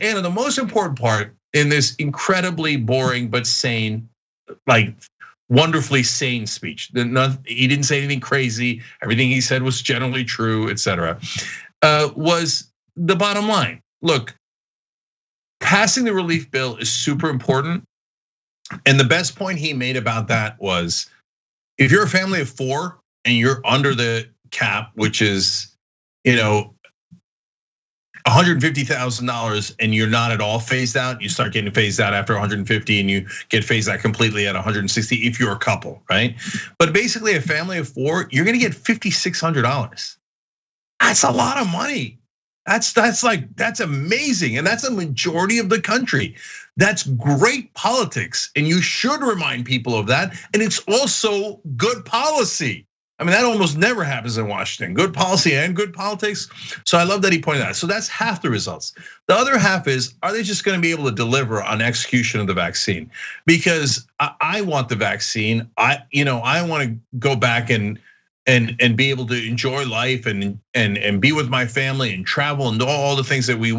And the most important part in this incredibly boring but sane, like wonderfully sane speech. He didn't say anything crazy. Everything he said was generally true, etc. Was the bottom line. Look, passing the relief bill is super important. And the best point he made about that was, if you're a family of 4 and you're under the cap, which is, $150,000, and you're not at all phased out, you start getting phased out after 150, and you get phased out completely at 160 if you're a couple, right? But basically, a family of 4, you're gonna get $5,600. That's a lot of money. That's amazing, and that's a majority of the country. That's great politics, and you should remind people of that. And it's also good policy. I mean, that almost never happens in Washington. Good policy and good politics. So I love that he pointed out. So that's half the results. The other half is, are they just gonna be able to deliver on execution of the vaccine? Because I want the vaccine. I want to go back and be able to enjoy life and be with my family and travel and do all the things that we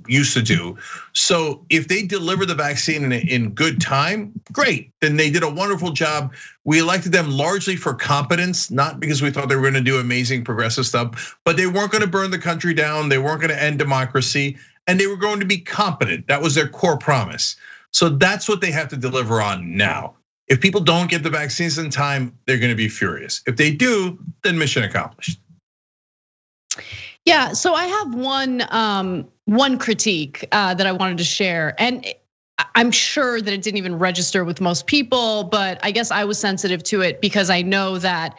used to do. So if they deliver the vaccine in good time, great. Then they did a wonderful job. We elected them largely for competence, not because we thought they were going to do amazing progressive stuff, but they weren't going to burn the country down. They weren't going to end democracy, and they were going to be competent. That was their core promise. So that's what they have to deliver on now. If people don't get the vaccines in time, they're gonna be furious. If they do, then mission accomplished. Yeah, so I have one critique that I wanted to share, and I'm sure that it didn't even register with most people, but I guess I was sensitive to it because I know that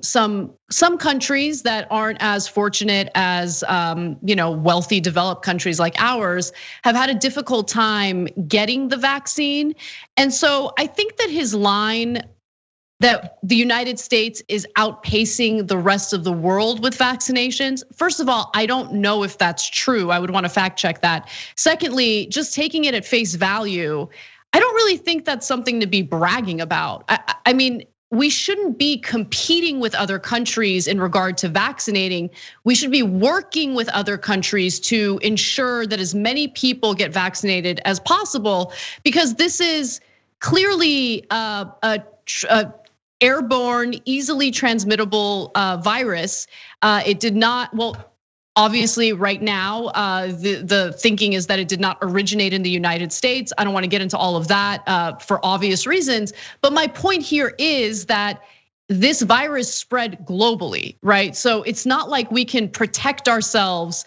some countries that aren't as fortunate as wealthy developed countries like ours have had a difficult time getting the vaccine. And so I think that his line that the United States is outpacing the rest of the world with vaccinations. First of all, I don't know if that's true. I would want to fact check that. Secondly, just taking it at face value, I don't really think that's something to be bragging about. I mean, we shouldn't be competing with other countries in regard to vaccinating. We should be working with other countries to ensure that as many people get vaccinated as possible, because this is clearly a airborne, easily transmittable virus. It did not, well, obviously right now, the thinking is that it did not originate in the United States. I don't want to get into all of that for obvious reasons. But my point here is that this virus spread globally, right? So it's not like we can protect ourselves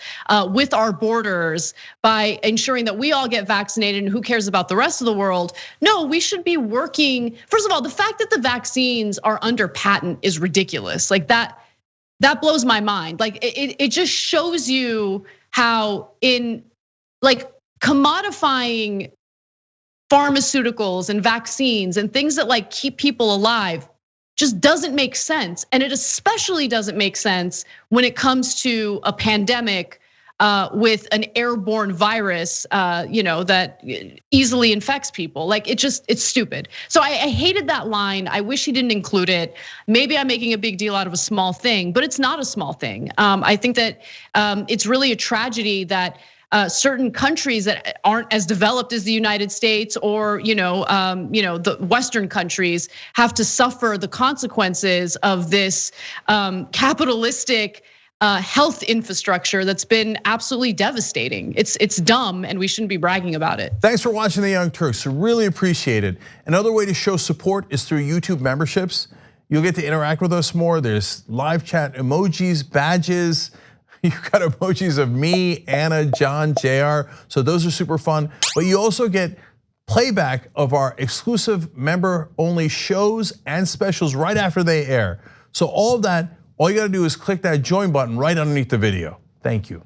with our borders by ensuring that we all get vaccinated and who cares about the rest of the world. No, we should be working. First of all, the fact that the vaccines are under patent is ridiculous. Like that blows my mind. Like it just shows you how in like commodifying pharmaceuticals and vaccines and things that like keep people alive just doesn't make sense. And it especially doesn't make sense when it comes to a pandemic with an airborne virus, that easily infects people. Like it's stupid. So I hated that line. I wish he didn't include it. Maybe I'm making a big deal out of a small thing, but it's not a small thing. I think that it's really a tragedy that certain countries that aren't as developed as the United States or the Western countries have to suffer the consequences of this capitalistic health infrastructure that's been absolutely devastating. It's dumb, and we shouldn't be bragging about it. Thanks for watching The Young Turks. Really appreciate it. Another way to show support is through YouTube memberships. You'll get to interact with us more. There's live chat emojis, badges. You've got emojis of me, Anna, John, JR. So those are super fun. But you also get playback of our exclusive member-only shows and specials right after they air. So all of that, all you gotta do is click that join button right underneath the video. Thank you.